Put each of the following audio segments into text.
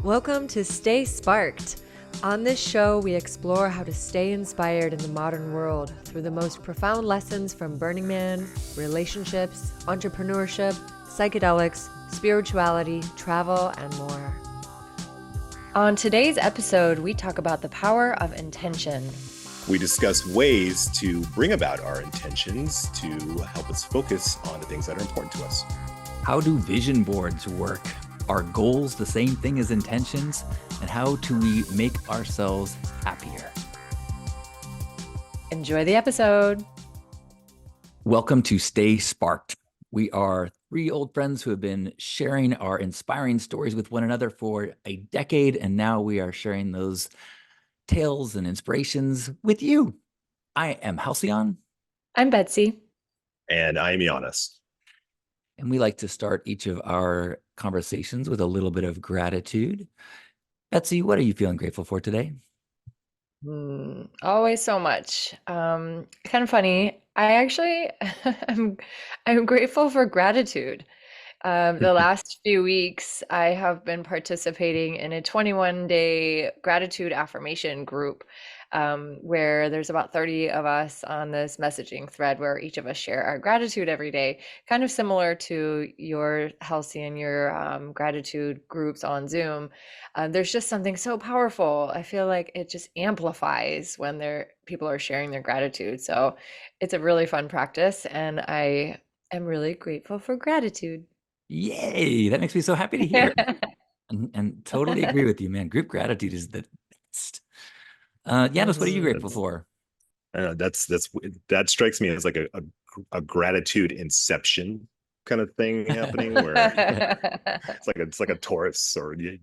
Welcome to Stay Sparked. On this show, we explore how to stay inspired in the modern world through the most profound lessons from Burning Man, relationships, entrepreneurship, psychedelics, spirituality, travel, and more. On today's episode, we talk about the power of intention. We discuss ways to bring about our intentions to help us focus on the things that are important to us. How do vision boards work? Are goals the same thing as intentions? And how do we make ourselves happier? Enjoy the episode. Welcome to Stay Sparked. We are three old friends who have been sharing our inspiring stories with one another for a decade, and now we are sharing those tales and inspirations with you. I am Halcyon. I'm Betsy. And I'm Janus. And we like to start each of our conversations with a little bit of gratitude. Betsy, what are you feeling grateful for today? Always so much. Kind of funny. I actually, I'm grateful for gratitude. The last few weeks, I have been participating in a 21-day gratitude affirmation group, where there's about 30 of us on this messaging thread where each of us share our gratitude every day, kind of similar to your Halsey and your gratitude groups on Zoom. There's just something so powerful. I feel like it just amplifies when people are sharing their gratitude. So it's a really fun practice, and I am really grateful for gratitude. Yay, that makes me so happy to hear. and totally agree with you, man. Group gratitude is the best. Janus, what are you grateful for? That strikes me as like a gratitude inception kind of thing happening where it's like a Taurus or yin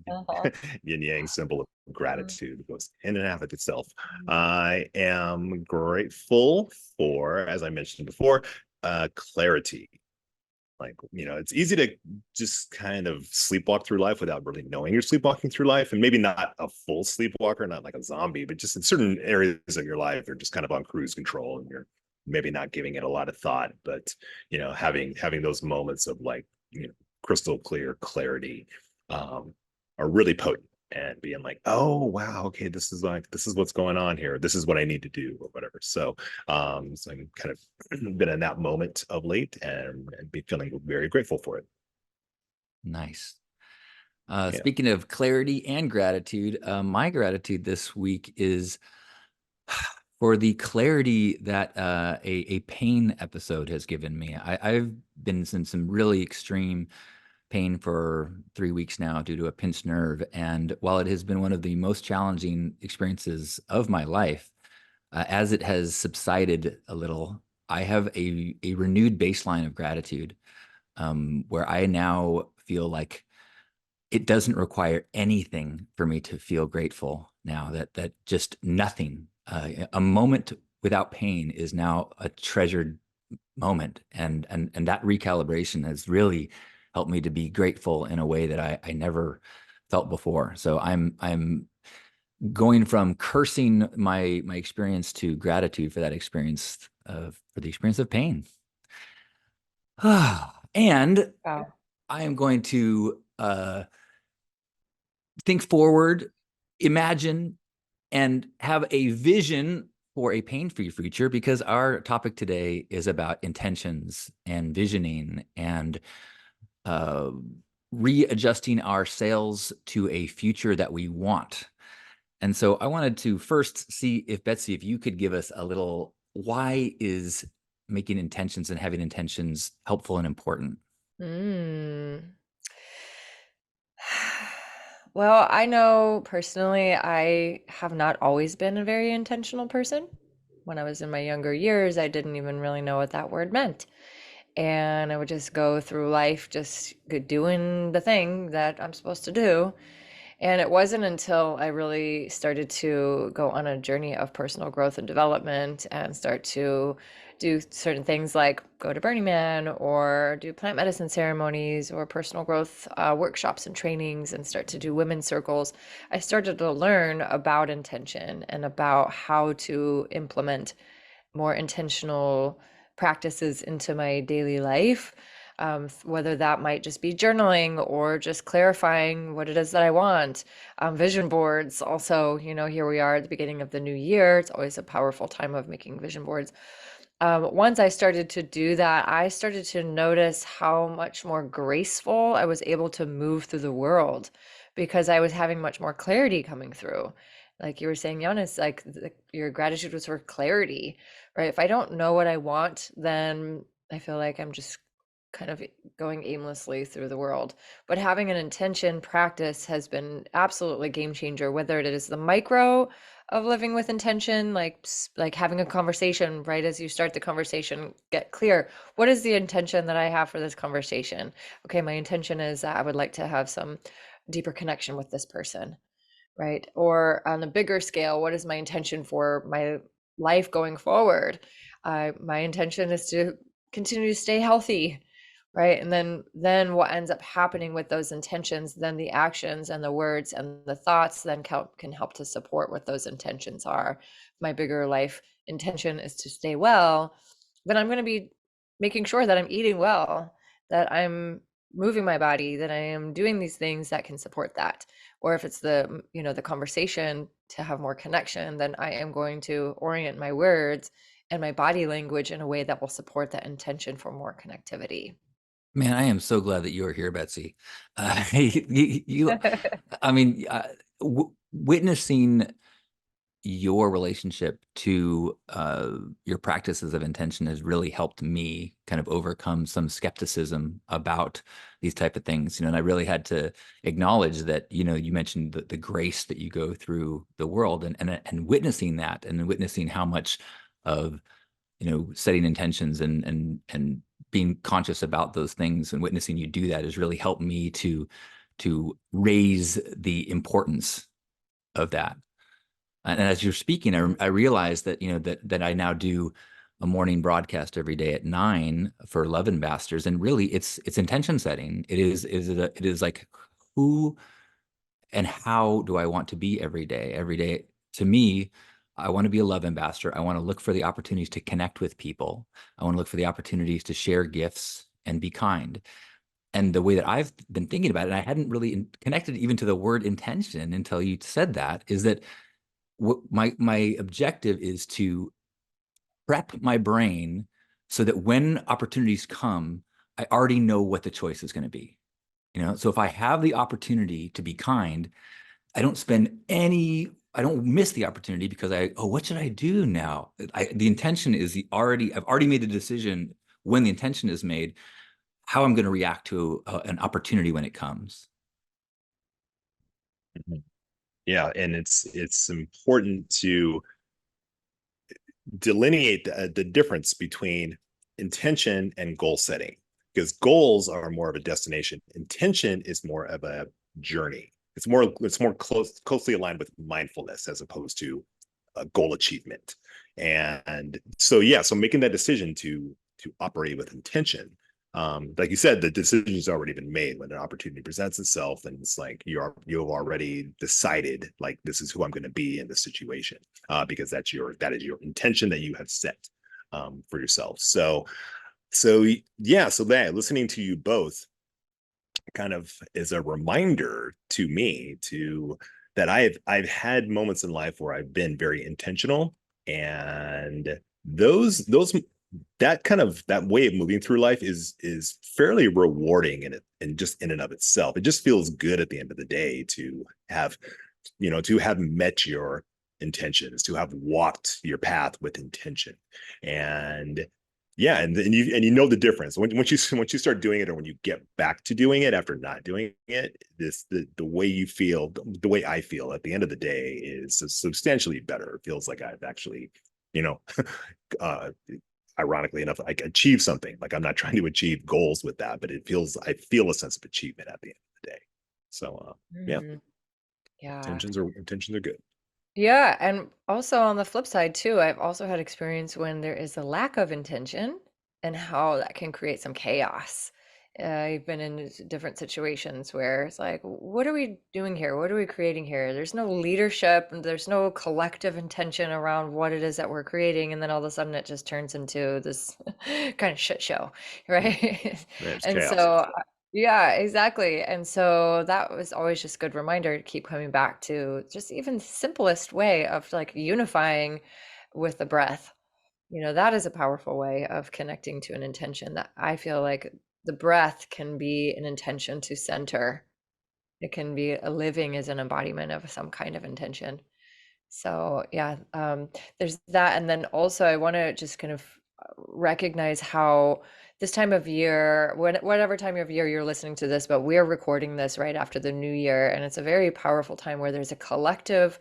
yang symbol of gratitude. It goes in and out of itself. I am grateful for, as I mentioned before, clarity. Like, it's easy to just kind of sleepwalk through life without really knowing you're sleepwalking through life. And maybe not a full sleepwalker, not like a zombie, but just in certain areas of your life, you're just kind of on cruise control and you're maybe not giving it a lot of thought. But, having those moments of like, crystal clear clarity are really potent. And being like, oh wow, okay, this is what's going on here. This is what I need to do, or whatever. So I'm kind of been in that moment of late and be feeling very grateful for it. Nice. Speaking of clarity and gratitude, my gratitude this week is for the clarity that a pain episode has given me. I've been in some really extreme pain for 3 weeks now due to a pinched nerve. And while it has been one of the most challenging experiences of my life, as it has subsided a little, I have a renewed baseline of gratitude, where I now feel like it doesn't require anything for me to feel grateful now, that just nothing, a moment without pain is now a treasured moment. And that recalibration has really helped me to be grateful in a way that I never felt before. So I'm going from cursing my experience to gratitude for that experience, for the experience of pain. And Wow. I am going to think forward, imagine, and have a vision for a pain-free future, because our topic today is about intentions and visioning and readjusting our sails to a future that we want. And so I wanted to first see if Betsy, if you could give us a little, why is making intentions and having intentions helpful and important? Well, I know personally, I have not always been a very intentional person. When I was in my younger years, I didn't even really know what that word meant. And I would just go through life just doing the thing that I'm supposed to do. And it wasn't until I really started to go on a journey of personal growth and development and start to do certain things like go to Burning Man or do plant medicine ceremonies or personal growth workshops and trainings and start to do women's circles, I started to learn about intention and about how to implement more intentional practices into my daily life. whether that might just be journaling or just clarifying what it is that I want. Vision boards also, here we are at the beginning of the new year. It's always a powerful time of making vision boards. Once I started to do that, I started to notice how much more graceful I was able to move through the world because I was having much more clarity coming through. Like you were saying, Janus, like your gratitude was for clarity, right? If I don't know what I want, then I feel like I'm just kind of going aimlessly through the world. But having an intention practice has been absolutely game changer, whether it is the micro of living with intention, like having a conversation, right? As you start the conversation, get clear. What is the intention that I have for this conversation? Okay, my intention is that I would like to have some deeper connection with this person, right? Or on a bigger scale, what is my intention for my life going forward? My intention is to continue to stay healthy, right? And then what ends up happening with those intentions, then the actions and the words and the thoughts then can help to support what those intentions are. My bigger life intention is to stay well, then I'm going to be making sure that I'm eating well, that I'm moving my body, that I am doing these things that can support that. Or if it's the conversation to have more connection, then I am going to orient my words and my body language in a way that will support that intention for more connectivity. Man, I am so glad that you are here, Betsy. I mean, witnessing your relationship to your practices of intention has really helped me kind of overcome some skepticism about these type of things. And I really had to acknowledge that, you mentioned the grace that you go through the world, and witnessing that, and witnessing how much of, setting intentions and being conscious about those things and witnessing you do that has really helped me to raise the importance of that. And as you're speaking, I realized that, that I now do a morning broadcast every day at 9 for Love Ambassadors. And really it's intention setting. It is like, who and how do I want to be every day? Every day, to me, I want to be a love ambassador. I want to look for the opportunities to connect with people. I want to look for the opportunities to share gifts and be kind. And the way that I've been thinking about it, and I hadn't really connected even to the word intention until you said that, is that my objective is to prep my brain so that when opportunities come, I already know what the choice is going to be. So if I have the opportunity to be kind, I don't miss the opportunity because what should I do now? The intention is I've already made a decision when the intention is made, how I'm going to react to an opportunity when it comes. Mhm. Yeah, and it's important to delineate the difference between intention and goal setting, because goals are more of a destination. Intention is more of a journey. It's more closely aligned with mindfulness as opposed to a goal achievement. And so so making that decision to operate with intention, like you said, the decision's already been made when an opportunity presents itself, and it's like you've already decided, like, this is who I'm going to be in this situation, because that is your intention that you have set for yourself. So that listening to you both kind of is a reminder to me to that I've had moments in life where I've been very intentional, and those that way of moving through life is fairly rewarding and just in and of itself. It just feels good at the end of the day to have met your intentions, to have walked your path with intention. And you know the difference once you start doing it, or when you get back to doing it after not doing it. The way you feel, the way I feel at the end of the day is substantially better. It feels like I've actually, you know, uh, ironically enough, I achieve something. Like, I'm not trying to achieve goals with that, but I feel a sense of achievement at the end of the day. So yeah, Mhm. Yeah. intentions are good. Yeah, and also on the flip side too, I've also had experience when there is a lack of intention and how that can create some chaos. I've been in different situations where it's like, what are we doing here? What are we creating here? There's no leadership and there's no collective intention around what it is that we're creating. And then all of a sudden it just turns into this kind of shit show, right? There's And chaos. so, yeah, exactly. And so that was always just a good reminder to keep coming back to just even the simplest way of like unifying with the breath. That is a powerful way of connecting to an intention that I feel like the breath can be an intention to center. It can be a living as an embodiment of some kind of intention. So yeah, there's that. And then also I want to just kind of recognize how this time of year, whatever time of year you're listening to this, but we're recording this right after the new year. And it's a very powerful time where there's a collective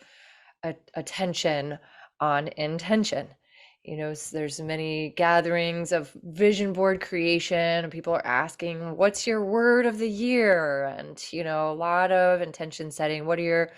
attention on intention. There's many gatherings of vision board creation, and people are asking, what's your word of the year? And, a lot of intention setting. What are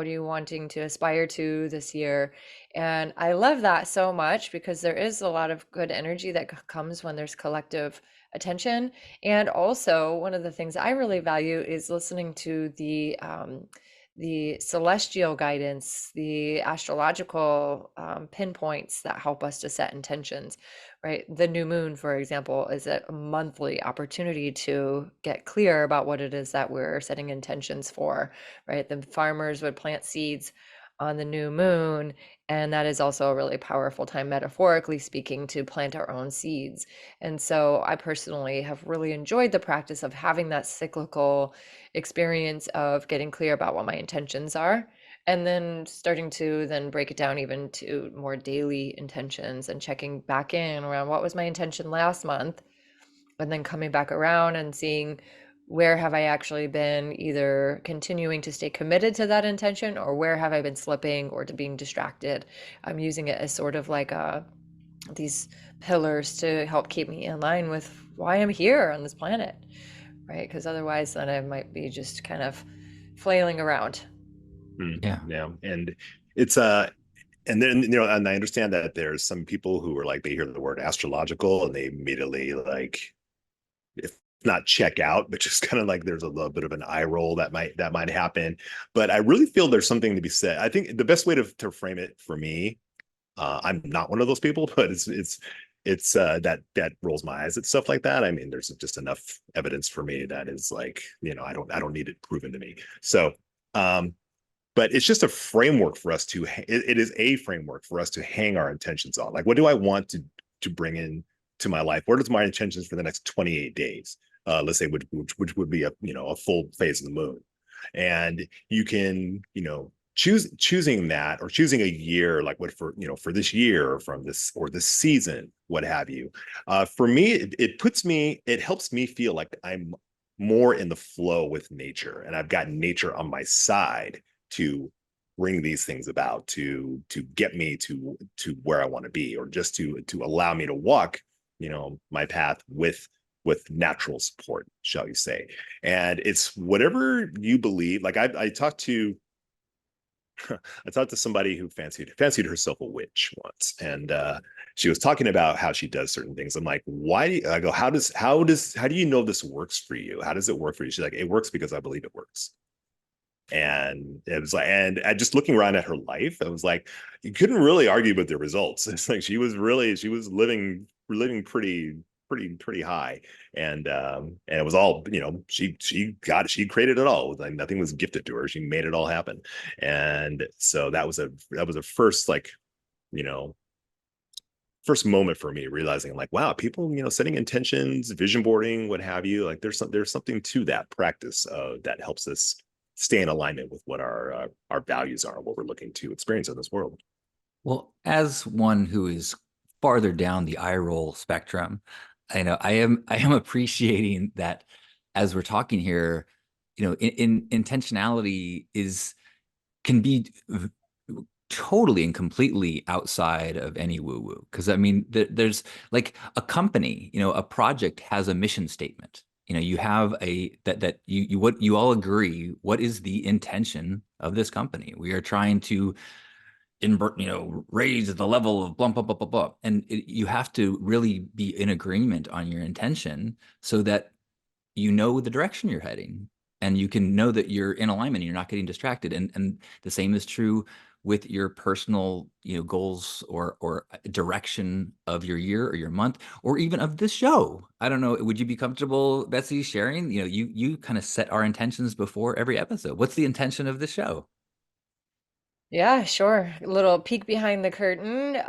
you wanting to aspire to this year? And I love that so much because there is a lot of good energy that comes when there's collective attention. And also, one of the things I really value is listening to the celestial guidance, the astrological pinpoints that help us to set intentions, right? The new moon, for example, is a monthly opportunity to get clear about what it is that we're setting intentions for, right? The farmers would plant seeds on the new moon, and that is also a really powerful time, metaphorically speaking, to plant our own seeds. And so I personally have really enjoyed the practice of having that cyclical experience of getting clear about what my intentions are, and then starting to then break it down even to more daily intentions and checking back in around what was my intention last month, and then coming back around and seeing where have I actually been either continuing to stay committed to that intention, or where have I been slipping or to being distracted. I'm using it as sort of like these pillars to help keep me in line with why I'm here on this planet, right? Because otherwise then I might be just kind of flailing around. Yeah. Yeah. And it's and then and I understand that there's some people who are like, they hear the word astrological and they immediately like, if not check out, but just kind of like there's a little bit of an eye roll that might happen. But I really feel there's something to be said. I think the best way to frame it for me, I'm not one of those people, but it's that rolls my eyes at stuff like that. I mean, there's just enough evidence for me that is like, I don't need it proven to me. So but it's just a framework for us it is a framework for us to hang our intentions on. Like, what do I want to bring in to my life? What is my intentions for the next 28 days? Let's say, which would be a full phase of the moon. And you can, choosing that, or choosing a year, like what for this year, or from this season, what have you. For me, it helps me feel like I'm more in the flow with nature, and I've got nature on my side to bring these things about, to get me to where I want to be, or just to allow me to walk, my path with natural support, shall you say. And it's whatever you believe. Like I talked to I talked to somebody who fancied herself a witch once, and she was talking about how she does certain things. I'm like, why? I go, how do you know this works for you? How does it work for you? She's like, it works because I believe it works. And it was like, and I just looking around at her life, I was like, you couldn't really argue with the results. It's like she was living pretty high. And it was all, she created it all. Like nothing was gifted to her. She made it all happen. And so that was a first, like, you know first moment for me, realizing like, wow, people, setting intentions, vision boarding, what have you, like there's something to that practice that helps us stay in alignment with what our values are, what we're looking to experience in this world. Well, as one who is farther down the eye roll spectrum, I am appreciating that as we're talking here, intentionality can be totally and completely outside of any woo-woo. Because I mean, there's like a company, a project has a mission statement. You have that you what you all agree, what is the intention of this company? We are trying to raise the level of blah, blah, blah, blah, blah. And you have to really be in agreement on your intention so that you know the direction you're heading and you can know that you're in alignment and you're not getting distracted. And the same is true with your personal, goals or direction of your year or your month, or even of this show. I don't know. Would you be comfortable, Betsy, sharing? You kind of set our intentions before every episode. What's the intention of this show? Yeah, sure. A little peek behind the curtain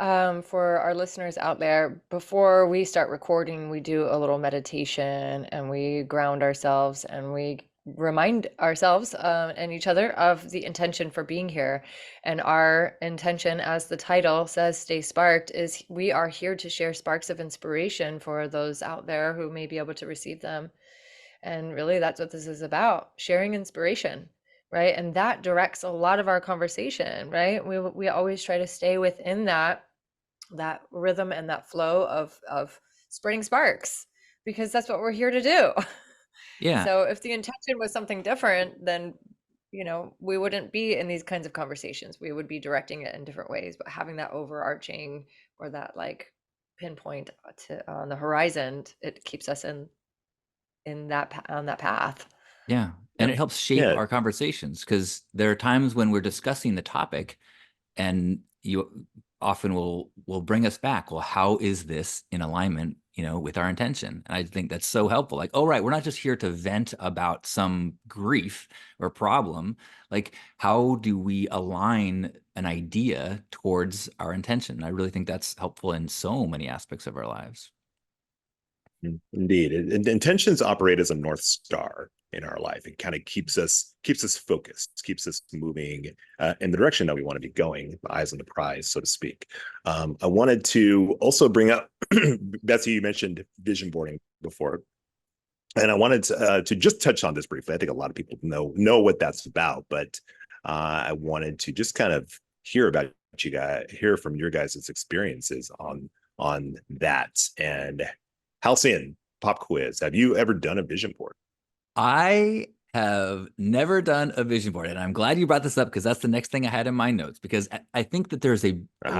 for our listeners out there. Before we start recording, we do a little meditation and we ground ourselves and we remind ourselves and each other of the intention for being here. And our intention, as the title says, Stay Sparked, is we are here to share sparks of inspiration for those out there who may be able to receive them. And really, that's what this is about, sharing inspiration, right? And that directs a lot of our conversation, right? We always try to stay within that rhythm and that flow of spreading sparks because that's what we're here to do. Yeah. So if the intention was something different, then we wouldn't be in these kinds of conversations. We would be directing it in different ways, but having that overarching or that like pinpoint on the horizon, it keeps us in that on that path. Yeah. And Yep. it helps shape Yeah. our conversations because there are times when we're discussing the topic and you often will bring us back. Well, how is this in alignment, with our intention? And I think that's so helpful. Like, oh, right, we're not just here to vent about some grief or problem. Like, how do we align an idea towards our intention? I really think that's helpful in so many aspects of our lives. Indeed, intentions operate as a north star in our life. It kind of keeps us focused, keeps us moving in the direction that we want to be going, eyes on the prize, so to speak. I wanted to also bring up, Betsy, you mentioned vision boarding before, and I wanted to just touch on this briefly. I think a lot of people know what that's about, but I wanted to just kind of hear from your guys' experiences on that. And Halcyon, pop quiz. Have you ever done a vision board? I have never done a vision board, and I'm glad you brought this up because that's the next thing I had in my notes. Because I think that there's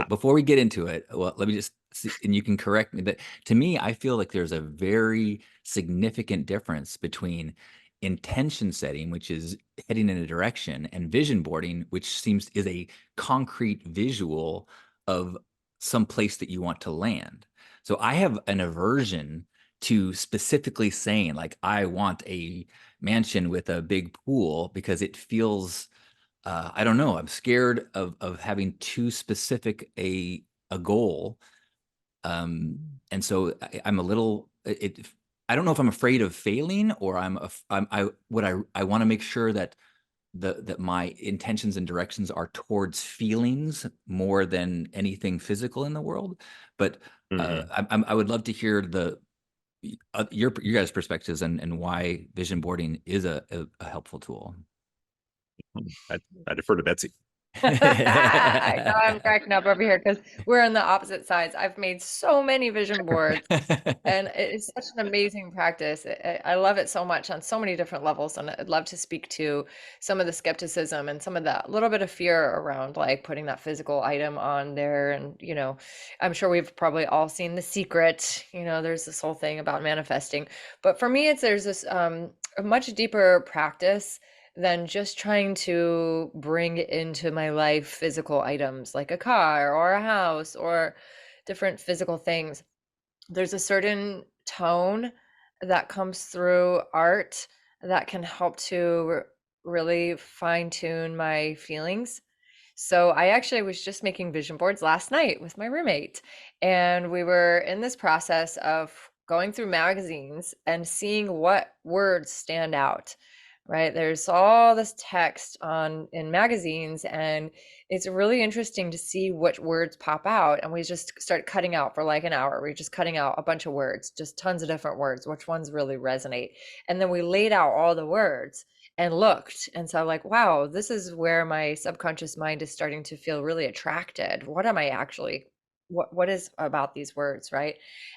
before we get into it, well, let me just see, and you can correct me. But to me, I feel like there's a very significant difference between intention setting, which is heading in a direction, and vision boarding, which is a concrete visual of some place that you want to land. So I have an aversion to specifically saying like I want a mansion with a big pool because it feels I don't know, I'm scared of having too specific a goal. And so I'm a little I don't know if I'm afraid of failing or I want to make sure that that my intentions and directions are towards feelings more than anything physical in the world. But I would love to hear your guys' perspectives and why vision boarding is a helpful tool. I defer to Betsy. I know I'm cracking up over here because we're on the opposite sides. I've made so many vision boards and it's such an amazing practice. I love it so much on so many different levels. And I'd love to speak to some of the skepticism and some of that little bit of fear around like putting that physical item on there. And, I'm sure we've probably all seen The Secret. There's this whole thing about manifesting. But for me, there's this a much deeper practice than just trying to bring into my life physical items like a car or a house or different physical things. There's a certain tone that comes through art that can help to really fine tune my feelings. So I actually was just making vision boards last night with my roommate, and we were in this process of going through magazines and seeing what words stand out. Right? There's all this text in magazines, and it's really interesting to see which words pop out. And we just start cutting out for like an hour. We're just cutting out a bunch of words, just tons of different words, which ones really resonate. And then we laid out all the words and looked. And so I'm like, wow, this is where my subconscious mind is starting to feel really attracted. What am I actually, what is about these words, right?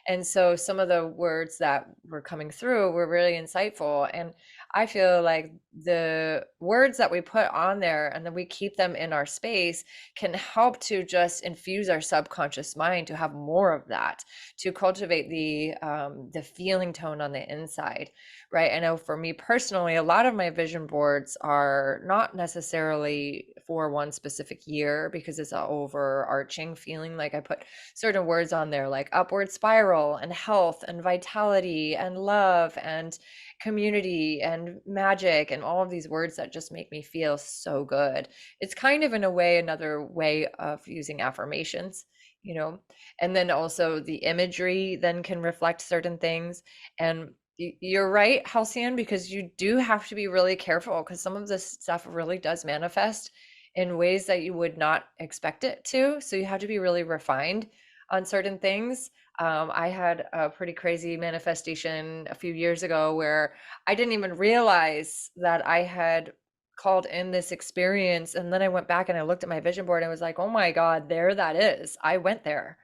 And so some of the words that were coming through were really insightful. And I feel like the words that we put on there and then we keep them in our space can help to just infuse our subconscious mind to have more of that, to cultivate the feeling tone on the inside, right? I know for me personally, a lot of my vision boards are not necessarily for one specific year because it's an overarching feeling. Like I put certain words on there like upward spiral and health and vitality and love and community and magic and all of these words that just make me feel so good. It's kind of in a way another way of using affirmations, you know. And then also the imagery then can reflect certain things. And you're right, Halcyon, because you do have to be really careful because some of this stuff really does manifest in ways that you would not expect it to. So you have to be really refined on certain things. I had a pretty crazy manifestation a few years ago where I didn't even realize that I had called in this experience. And then I went back and I looked at my vision board and I was like, oh my God, there that is. I went there,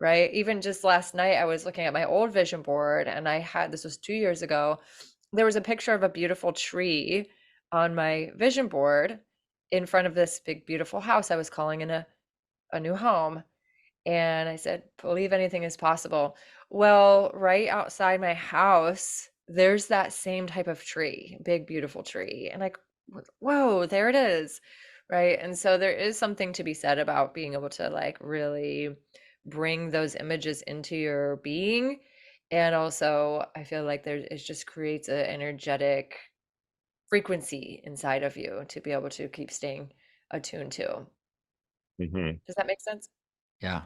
right? Even just last night, I was looking at my old vision board and I had, this was 2 years ago, there was a picture of a beautiful tree on my vision board in front of this big, beautiful house I was calling in a new home. And I said, believe anything is possible. Well, right outside my house, there's that same type of tree, big, beautiful tree. And like, whoa, there it is. Right. And so there is something to be said about being able to like really bring those images into your being. And also, I feel like there it just creates an energetic frequency inside of you to be able to keep staying attuned to. Hmm. Does that make sense? Yeah.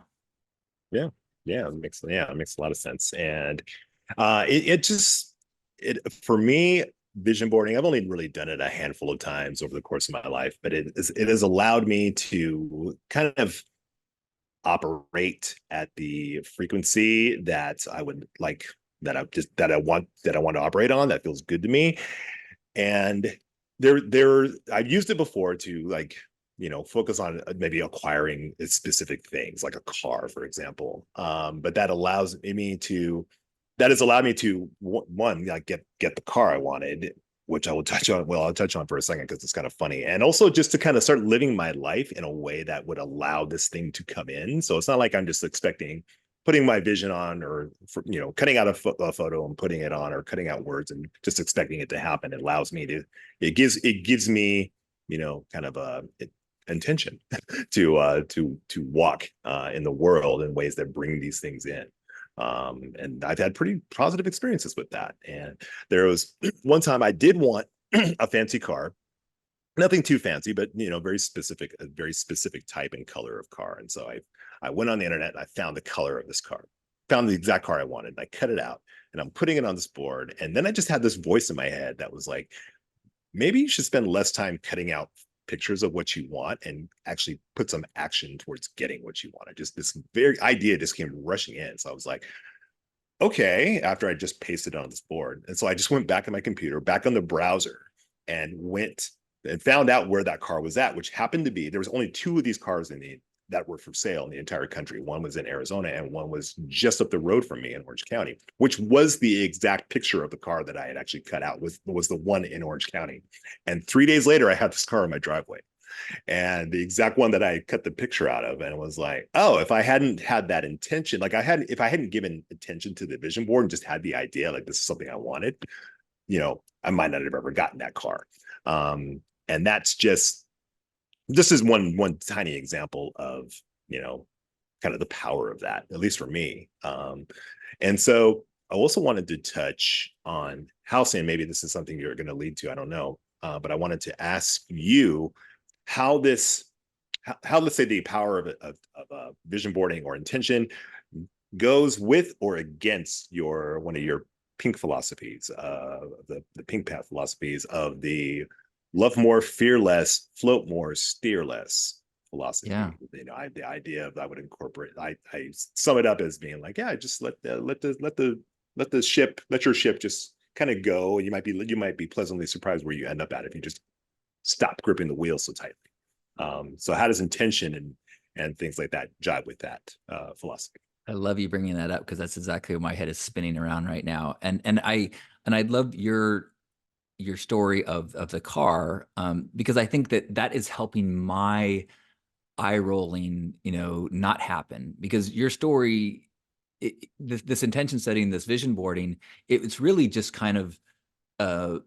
Yeah. It makes a lot of sense. And it just it for me, vision boarding, I've only really done it a handful of times over the course of my life, but it has allowed me to kind of operate at the frequency that I would like, that I want to operate on, that feels good to me. And I've used it before to like, focus on maybe acquiring specific things like a car, for example. But that has allowed me to one, like get the car I wanted, which I will touch on. Well, I'll touch on for a second because it's kind of funny, and also just to kind of start living my life in a way that would allow this thing to come in. So it's not like I'm just expecting putting my vision on, or cutting out a photo and putting it on, or cutting out words and just expecting it to happen. It allows me to, it gives me, kind of a intention to walk in the world in ways that bring these things in. And I've had pretty positive experiences with that. And there was one time I did want a fancy car, nothing too fancy, but a very specific type and color of car. And so I went on the internet and I found the color of this car, found the exact car I wanted, and I cut it out and I'm putting it on this board. And then I just had this voice in my head that was like, maybe you should spend less time cutting out pictures of what you want and actually put some action towards getting what you want. Just this very idea just came rushing in. So I was like, okay, after I just pasted it on this board. And so I just went back on my computer, back on the browser, and went and found out where that car was at, which happened to be, there was only two of these cars that were for sale in the entire country. One was in Arizona and one was just up the road from me in Orange County, which was the exact picture of the car that I had actually cut out, was the one in Orange County. And 3 days later, I had this car in my driveway, and the exact one that I cut the picture out of, and it was like, oh, if I hadn't had that intention, like if I hadn't given attention to the vision board and just had the idea, like this is something I wanted, I might not have ever gotten that car. And this is one tiny example of, kind of the power of that, at least for me. And so I also wanted to touch on housing. Maybe this is something you're going to lead to, I don't know. But I wanted to ask you how let's say the power of vision boarding or intention goes with or against one of your pink philosophies, the pink path philosophies of the love more, fear less, float more, steer less philosophy. Yeah. The idea of, I would incorporate, I sum it up as being like, yeah, just let your ship just kind of go. You might be pleasantly surprised where you end up at if you just stop gripping the wheel so tightly. So how does intention and things like that jive with that philosophy? I love you bringing that up because that's exactly what my head is spinning around right now. And I love your your story of the car, because I think that is helping my eye rolling, not happen, because your story, this intention setting, this vision boarding, it's really just kind of uh,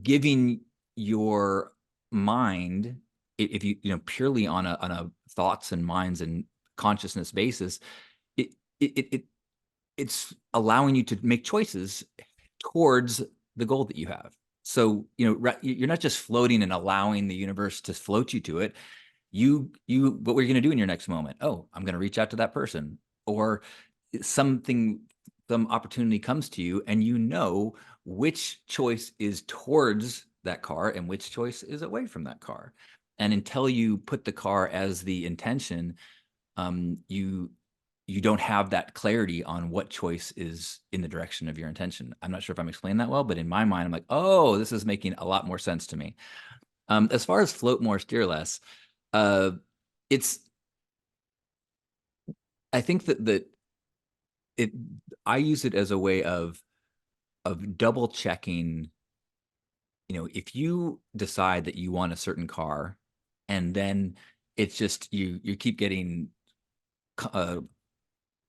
giving your mind, if you purely on a thoughts and minds and consciousness basis, it it, it it's allowing you to make choices towards the goal that you have. So, you're not just floating and allowing the universe to float you to it. What were you going to do in your next moment? Oh, I'm going to reach out to that person, or something, some opportunity comes to you, and which choice is towards that car and which choice is away from that car. And until you put the car as the intention, you don't have that clarity on what choice is in the direction of your intention. I'm not sure if I'm explaining that well, but in my mind, I'm like, oh, this is making a lot more sense to me. As far as float more, steer less, it's, I think I use it as a way of double checking. If you decide that you want a certain car, and then it's just you keep getting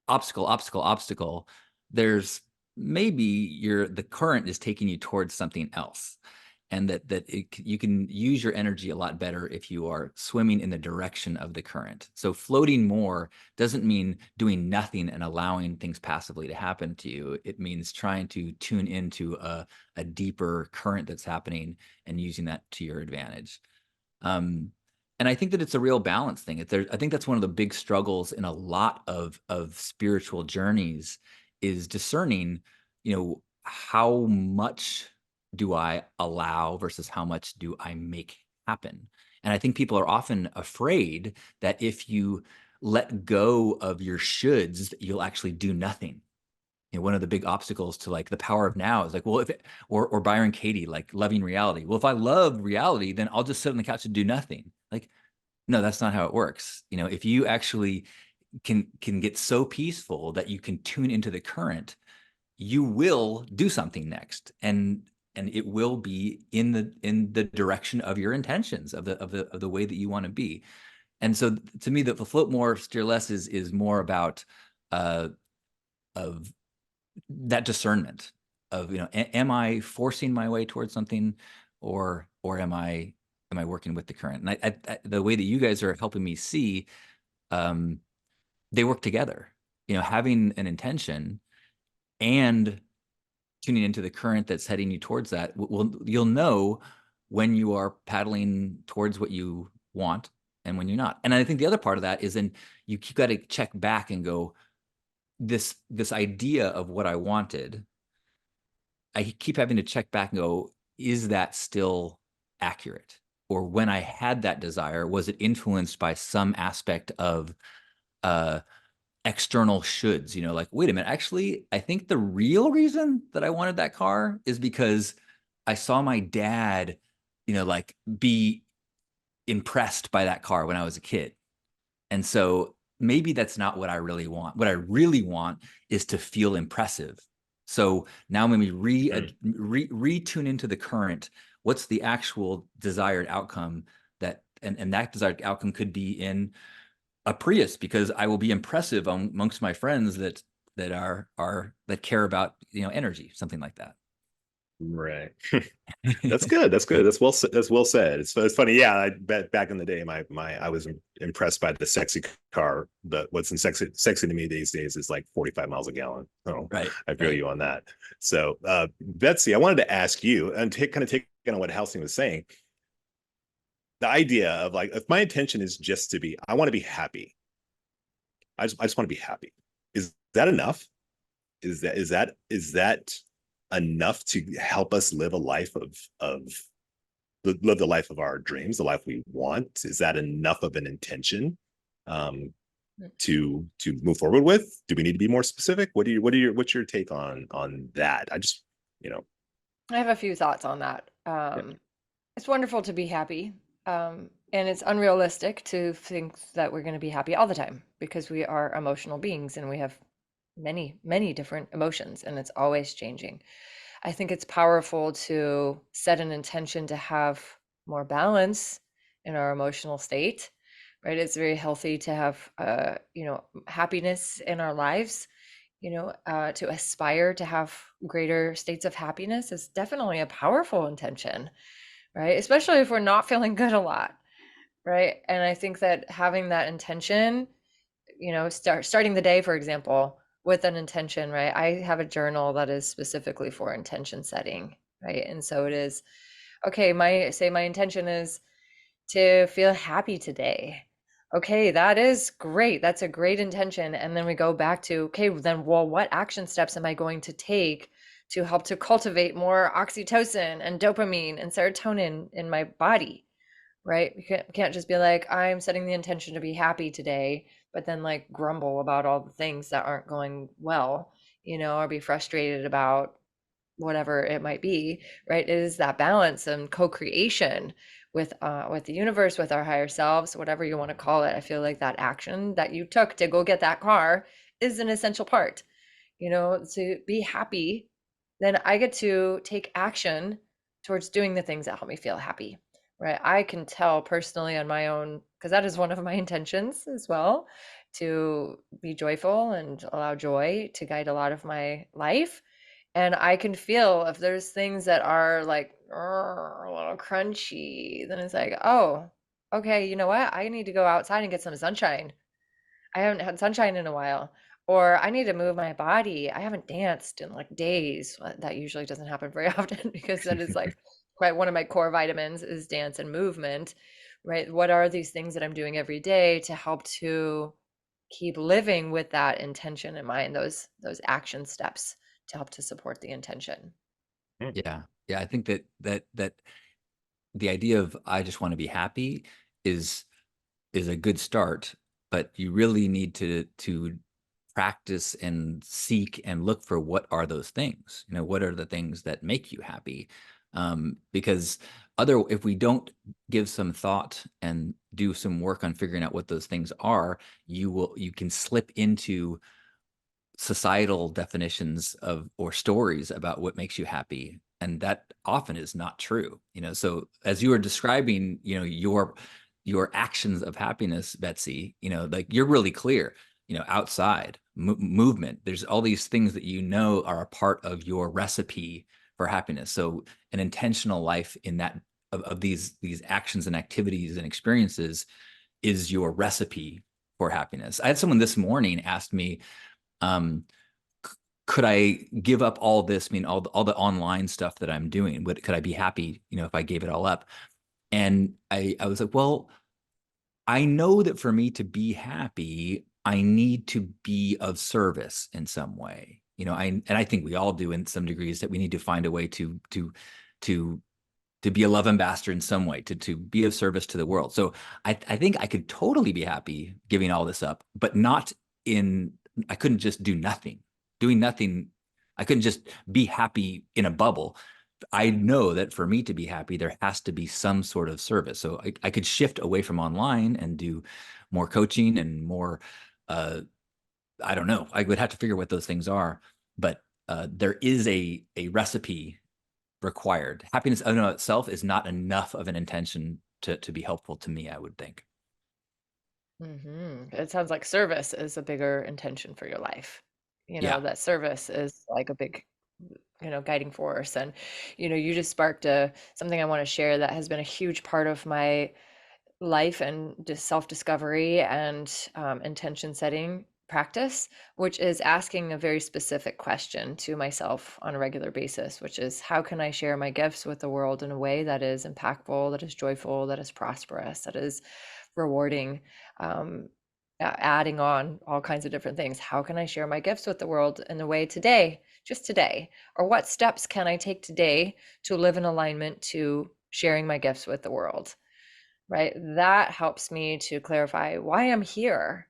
obstacle, there's maybe the current is taking you towards something else, and you can use your energy a lot better if you are swimming in the direction of the current. So floating more doesn't mean doing nothing and allowing things passively to happen to you. It means trying to tune into a deeper current that's happening and using that to your advantage. And I think that it's a real balance thing. I think that's one of the big struggles in a lot of spiritual journeys, is discerning, how much do I allow versus how much do I make happen. And I think people are often afraid that if you let go of your shoulds, that you'll actually do nothing. One of the big obstacles to like the power of now is like, well, or Byron Katie, like loving reality. Well, if I love reality, then I'll just sit on the couch and do nothing. Like, no, that's not how it works. If you actually can get so peaceful that you can tune into the current, you will do something next, and it will be in the direction of your intentions, of the way that you want to be. And so to me, the float more, steer less is more about of that discernment of, am I forcing my way towards something, or am I working with the current? And the way that you guys are helping me see, they work together. Having an intention and tuning into the current that's heading you towards that, you'll know when you are paddling towards what you want and when you're not. And I think the other part of that is then you got to check back and go, this idea of what I wanted, I keep having to check back and go, is that still accurate? Or when I had that desire, was it influenced by some aspect of external shoulds? Like, wait a minute, actually, I think the real reason that I wanted that car is because I saw my dad, like be impressed by that car when I was a kid. And so maybe that's not what I really want. What I really want is to feel impressive. So now when we retune into the current, what's the actual desired outcome, and that desired outcome could be in a Prius, because I will be impressive amongst my friends that care about, energy, something like that. Right. That's good. That's good. That's well said. It's funny. Yeah, I bet back in the day, I was impressed by the sexy car. What's in sexy to me these days is like 45 miles a gallon. So Right. I feel you on that. So Betsy, I wanted to ask you, and kind of take on what Halcyon was saying, the idea of like, if my intention is just I want to be happy. I just want to be happy. Is that enough? Is that enough to help us live a life of live the life of our dreams, the life we want? Is that enough of an intention to move forward with? Do we need to be more specific? What's your take on that? I just, I have a few thoughts on that. yeah. It's wonderful to be happy. And it's unrealistic to think that we're going to be happy all the time, because we are emotional beings and we have many, many different emotions, and it's always changing. I think it's powerful to set an intention to have more balance in our emotional state, right? It's very healthy to have, happiness in our lives. To aspire to have greater states of happiness is definitely a powerful intention, right? Especially if we're not feeling good a lot, right? And I think that having that intention, starting the day, for example, with an intention, right? I have a journal that is specifically for intention setting, right? And so it is, okay, my intention is to feel happy today. Okay, that is great. That's a great intention. And then we go back to, okay, then, well, what action steps am I going to take to help to cultivate more oxytocin and dopamine and serotonin in my body, right? We can't just be like, I'm setting the intention to be happy today, but then like grumble about all the things that aren't going well, or be frustrated about whatever it might be, right? It is that balance and co-creation with the universe, with our higher selves, whatever you want to call it. I feel like that action that you took to go get that car is an essential part, to be happy. Then I get to take action towards doing the things that help me feel happy, right? I can tell personally on my own, because that is one of my intentions as well, to be joyful and allow joy to guide a lot of my life. And I can feel if there's things that are like a little crunchy, then it's like, oh, okay, you know what? I need to go outside and get some sunshine. I haven't had sunshine in a while. Or I need to move my body. I haven't danced in like days. That usually doesn't happen very often because that is like one of my core vitamins is dance and movement, right? What are these things that I'm doing every day to help to keep living with that intention in mind, those action steps to help to support the intention. Yeah. Yeah. I think that the idea of I just want to be happy is a good start, but you really need to practice and seek and look for what are those things. What are the things that make you happy? Because if we don't give some thought and do some work on figuring out what those things are, you can slip into societal definitions of or stories about what makes you happy, and that often is not true. So as you were describing your actions of happiness, Betsy, like you're really clear, outside movement, there's all these things that are a part of your recipe for happiness. So an intentional life in that of these actions and activities and experiences is your recipe for happiness. I had someone this morning ask me, um, could I give up all this? I mean, all the online stuff that I'm doing, could I be happy, if I gave it all up? And I was like, well, I know that for me to be happy, I need to be of service in some way. I think we all do in some degrees, that we need to find a way to be a love ambassador in some way, to be of service to the world. So I think I could totally be happy giving all this up, but not I couldn't just do nothing. Doing nothing, I couldn't just be happy in a bubble. I know that for me to be happy, there has to be some sort of service. So I could shift away from online and do more coaching and more, I don't know. I would have to figure what those things are, but there is a recipe required. Happiness in and of itself is not enough of an intention to be helpful to me, I would think. It sounds like service is a bigger intention for your life. Yeah. That service is like a big, guiding force. And, you just sparked something I want to share that has been a huge part of my life and just self-discovery and intention setting practice, which is asking a very specific question to myself on a regular basis, which is, how can I share my gifts with the world in a way that is impactful, that is joyful, that is prosperous, that is rewarding, um, adding on all kinds of different things. How can I share my gifts with the world in a way today, just today? Or what steps can I take today to live in alignment to sharing my gifts with the world? Right? That helps me to clarify why I'm here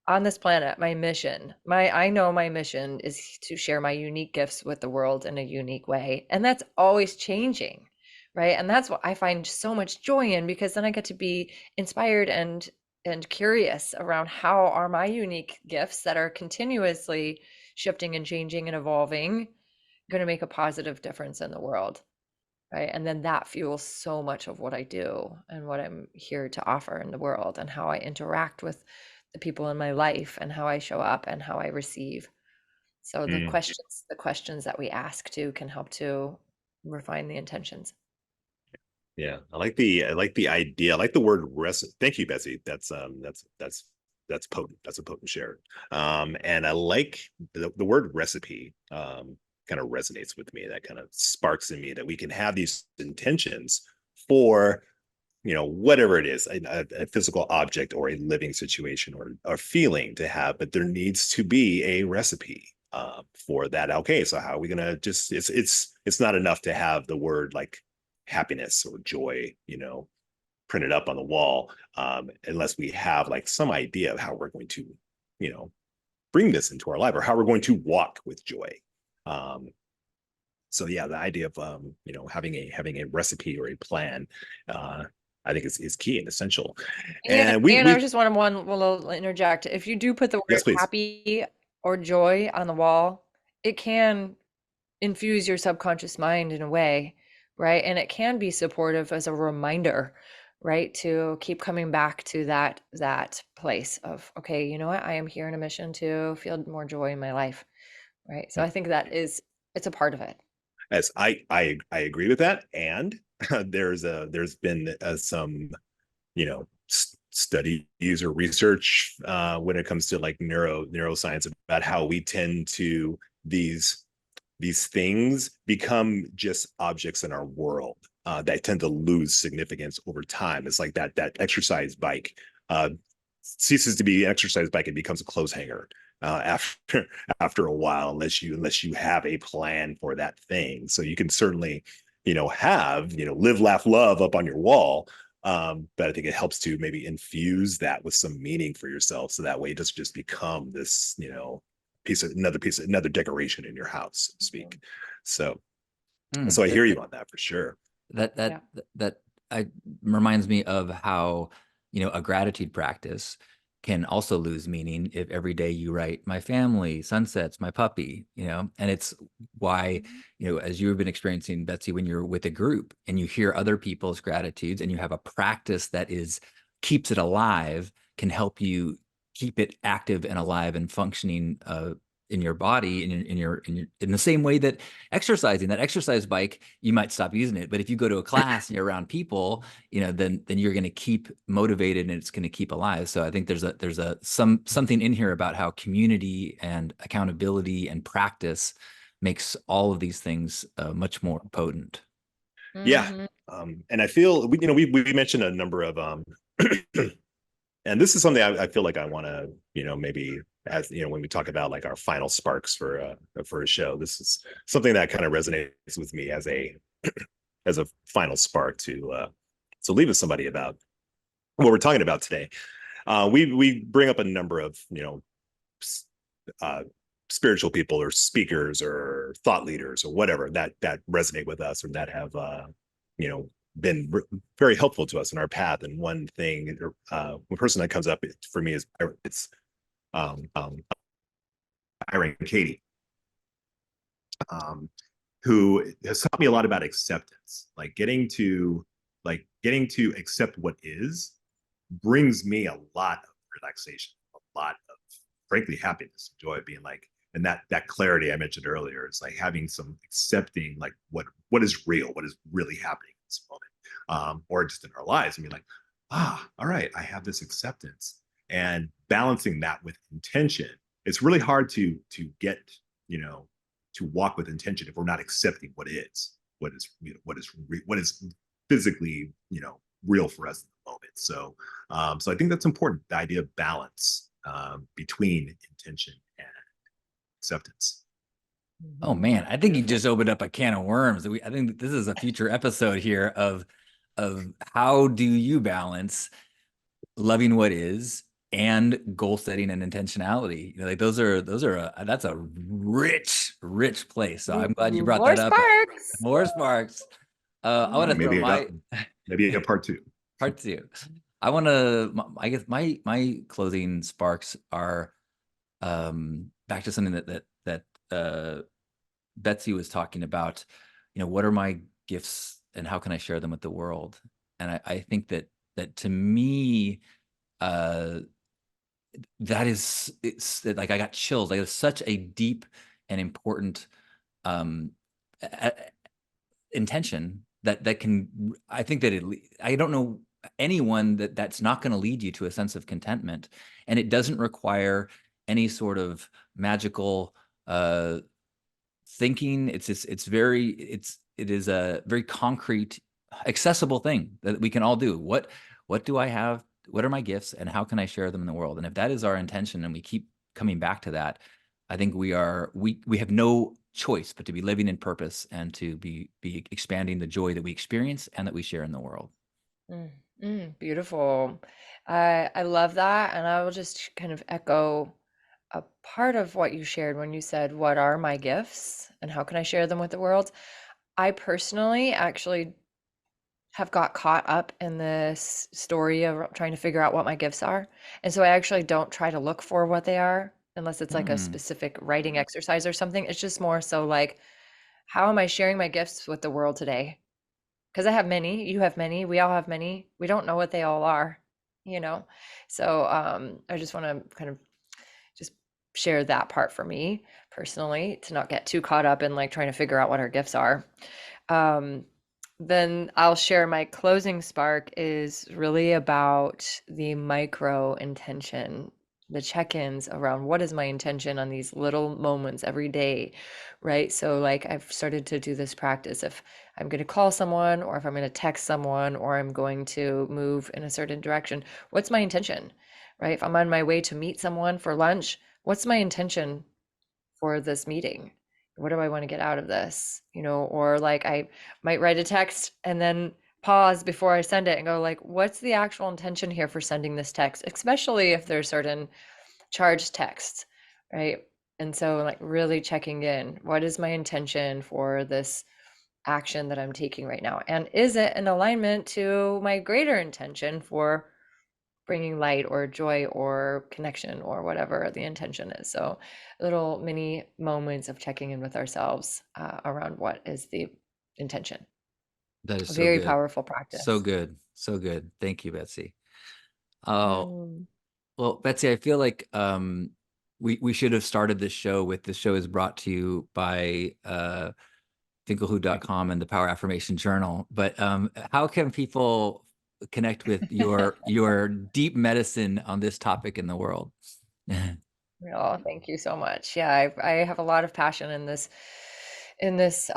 on this planet, my mission. I know my mission is to share my unique gifts with the world in a unique way. And that's always changing, right? And that's what I find so much joy in, because then I get to be inspired and curious around how are my unique gifts that are continuously shifting and changing and evolving going to make a positive difference in the world? Right. And then that fuels so much of what I do and what I'm here to offer in the world and how I interact with the people in my life and how I show up and how I receive. So Mm. the questions that we ask too can help to refine the intentions. Yeah, I like the idea. I like the word Thank you, Betsy. That's potent. That's a potent share. And I like the word recipe. Kind of resonates with me. That kind of sparks in me that we can have these intentions for, whatever it is, a physical object or a living situation or a feeling to have, but there needs to be a recipe for that. Okay, so how are we gonna just? It's not enough to have the word like happiness or joy, printed up on the wall, unless we have like some idea of how we're going to, bring this into our life or how we're going to walk with joy. Um, so yeah, the idea of having a recipe or a plan, I think is key and essential. And And I we just want to one little interject. If you do put the yes, word please. happy or joy on the wall, it can infuse your subconscious mind in a way, right? And it can be supportive as a reminder, right? To keep coming back to that place of, okay, you know what? I am here on a mission to feel more joy in my life, right? So I think it's a part of it. As I agree with that, and there's been some studies or research when it comes to like neuroscience about how we tend to these things become just objects in our world that tend to lose significance over time. It's like that exercise bike uh, ceases to be an exercise bike and becomes a clothes hanger after after a while, unless you have a plan for that thing. So you can certainly, have live, laugh, love up on your wall. But I think it helps to maybe infuse that with some meaning for yourself, so that way it doesn't just become this, another decoration in your house, so to speak. So, so I hear you on that for sure. That Yeah. I reminds me of how, a gratitude practice can also lose meaning if every day you write my family, sunsets, my puppy, and it's why, as you've been experiencing, Betsy, when you're with a group and you hear other people's gratitudes and you have a practice that keeps it alive, can help you keep it active and alive and functioning in your body, in the same way that exercising, that exercise bike, you might stop using it, but if you go to a class and you're around people, then you're going to keep motivated and it's going to keep alive. So I think there's something in here about how community and accountability and practice makes all of these things much more potent. Yeah. Mhm. And I feel we mentioned a number of and this is something I feel like I want to, maybe, as when we talk about like our final sparks for a show, this is something that kind of resonates with me as a as a final spark to leave with somebody about what we're talking about today. We bring up a number of uh, spiritual people or speakers or thought leaders or whatever that resonate with us or that have you know been very helpful to us in our path. And one thing, one person that comes up for me is it's um, um, Byron Katie, um, who has taught me a lot about acceptance, getting to accept what is brings me a lot of relaxation, a lot of frankly happiness, joy, being like, and that clarity I mentioned earlier is like having some accepting like what is real, what is really happening in this moment, or just in our lives, and be like, all right, I have this acceptance, and balancing that with intention. It's really hard to you know to walk with intention if we're not accepting what is physically real for us in the moment. So I think that's important, the idea of balance between intention and acceptance. Oh man, I think you just opened up a can of worms. I think this is a future episode here of how do you balance loving what is and goal setting and intentionality. Like that's a rich place. So I'm glad you brought More that up. sparks. More sparks. I want to throw Maybe my maybe a part two. part two. I want to. I guess my closing sparks are back to something that Betsy was talking about, what are my gifts and how can I share them with the world? And I think that to me, that is, it's like I got chills. Like it's such a deep and important intention that can, I think that I don't know anyone that's not going to lead you to a sense of contentment, and it doesn't require any sort of magical thinking. It is a very concrete, accessible thing that we can all do. What do I have? What are my gifts, and how can I share them in the world? And if that is our intention, and we keep coming back to that, I think we have no choice but to be living in purpose and to be expanding the joy that we experience and that we share in the world. Beautiful. I love that, and I will just kind of echo a part of what you shared when you said, "What are my gifts, and how can I share them with the world?" I personally actually have got caught up in this story of trying to figure out what my gifts are. And so I actually don't try to look for what they are unless it's like a specific writing exercise or something. It's just more so like, how am I sharing my gifts with the world today? Because I have many, you have many, we all have many. We don't know what they all are, you know? So I just want to kind of just share that part for me personally, to not get too caught up in like trying to figure out what our gifts are. Um, then I'll share my closing spark is really about the micro intention, the check-ins around what is my intention on these little moments every day, right? So like I've started to do this practice. If I'm going to call someone, or if I'm going to text someone, or I'm going to move in a certain direction, what's my intention, right? If I'm on my way to meet someone for lunch, what's my intention for this meeting? What do I want to get out of this? Or like I might write a text and then pause before I send it and go like, what's the actual intention here for sending this text, especially if there's certain charged texts, right? And so like really checking in, what is my intention for this action that I'm taking right now? And is it in alignment to my greater intention for bringing light or joy or connection or whatever the intention is? So little mini moments of checking in with ourselves around what is the intention. That is so Very good. powerful So practice. good. So good. Thank you, Betsy. Oh, Mm. well, Betsy, I feel like we should have started this show with, this show is brought to you by FINKLEHOO.com and the Power Affirmation Journal. But how can people connect with your deep medicine on this topic in the world? Oh, thank you so much. Yeah, I have a lot of passion in this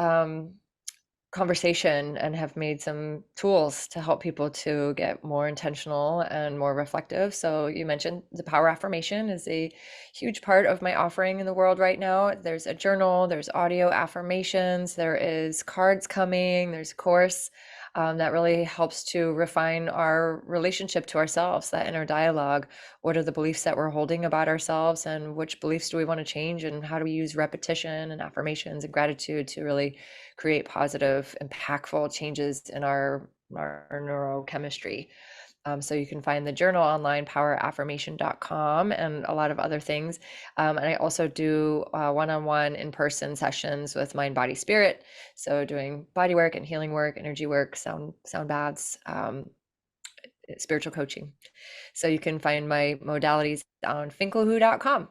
conversation, and have made some tools to help people to get more intentional and more reflective. So you mentioned the power affirmation is a huge part of my offering in the world right now. There's a journal, there's audio affirmations, there is cards coming, there's a course that really helps to refine our relationship to ourselves, that inner dialogue. What are the beliefs that we're holding about ourselves, and which beliefs do we want to change, and how do we use repetition and affirmations and gratitude to really create positive, impactful changes in our neurochemistry. So you can find the journal online, poweraffirmation.com, and a lot of other things. And I also do one-on-one in-person sessions with Mind, Body, Spirit. So doing body work and healing work, energy work, sound baths, spiritual coaching. So you can find my modalities on finklehoo.com.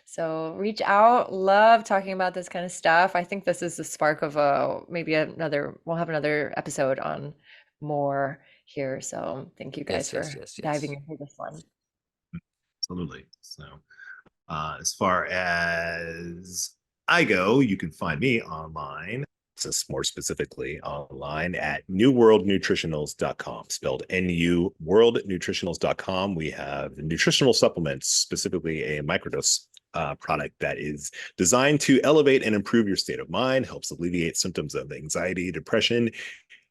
So reach out. Love talking about this kind of stuff. I think this is the spark of we'll have another episode on more here. So thank you guys Yes. for diving into this one. Absolutely. So, as far as I go, you can find me online, just more specifically online, at nuworldnutritionals.com, spelled NU worldnutritionals.com. We have nutritional supplements, specifically a microdose product that is designed to elevate and improve your state of mind, helps alleviate symptoms of anxiety, depression,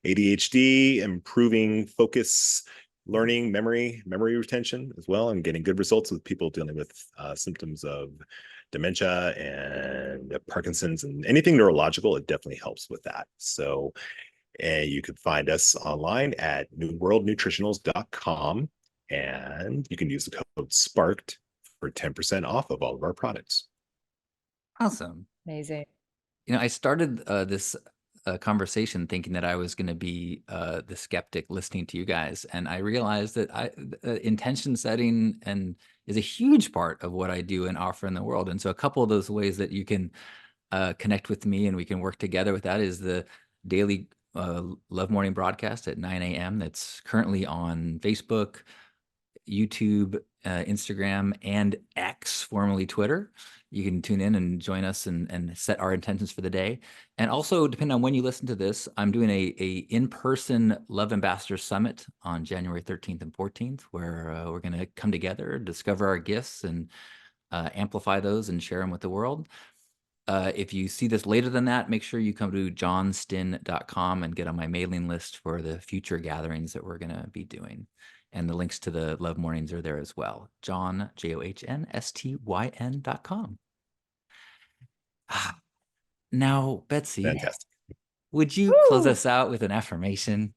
ADHD, improving focus, learning, memory retention as well, and getting good results with people dealing with symptoms of dementia and Parkinson's and anything neurological. It definitely helps with that. So, and you can find us online at nuworldnutritionals.com, and you can use the code SPARKED for 10% off of all of our products. Awesome. Amazing. I started this conversation thinking that I was going to be the skeptic listening to you guys, and I realized that intention setting is a huge part of what I do and offer in the world. And so, a couple of those ways that you can connect with me and we can work together with that is the daily Love Morning broadcast at 9 a.m. That's currently on Facebook, YouTube, Instagram, and X, formerly Twitter. You can tune in and join us and set our intentions for the day. And also, depending on when you listen to this, I'm doing a in-person Love Ambassador Summit on January 13th and 14th, where we're going to come together, discover our gifts, and amplify those and share them with the world. If you see this later than that, make sure you come to johnstin.com and get on my mailing list for the future gatherings that we're going to be doing. And the links to the Love Mornings are there as well. John, JOHNSTYN.com. Now, Betsy, Fantastic. would you close us out with an affirmation?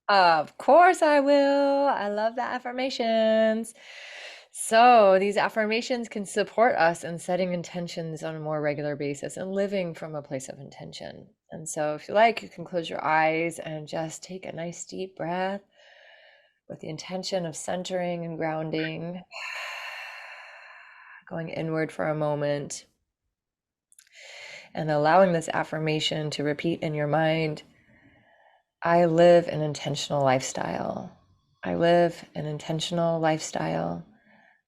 Of course I will. I love the affirmations. So these affirmations can support us in setting intentions on a more regular basis and living from a place of intention. And so if you like, you can close your eyes and just take a nice deep breath with the intention of centering and grounding, going inward for a moment, and allowing this affirmation to repeat in your mind. I live an intentional lifestyle. I live an intentional lifestyle.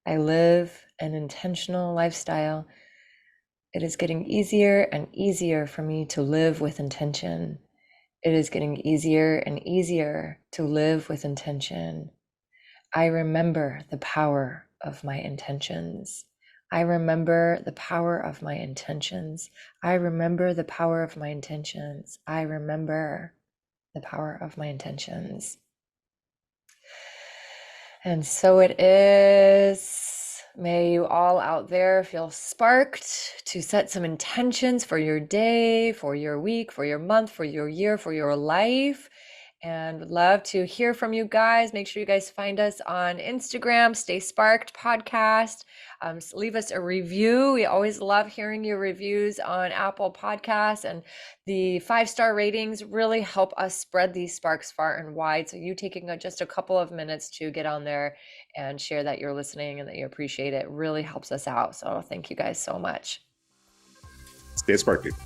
I live an intentional lifestyle. It is getting easier and easier for me to live with intention. It is getting easier and easier to live with intention. I remember the power of my intentions. I remember the power of my intentions. I remember the power of my intentions. I remember the power of my intentions. And so it is. May you all out there feel sparked to set some intentions for your day, for your week, for your month, for your year, for your life. And would love to hear from you guys. Make sure you guys find us on Instagram, Stay Sparked Podcast. Leave us a review. We always love hearing your reviews on Apple Podcasts, and the 5-star ratings really help us spread these sparks far and wide. So you taking just a couple of minutes to get on there and share that you're listening and that you appreciate it really helps us out. So thank you guys so much. Stay spark, people.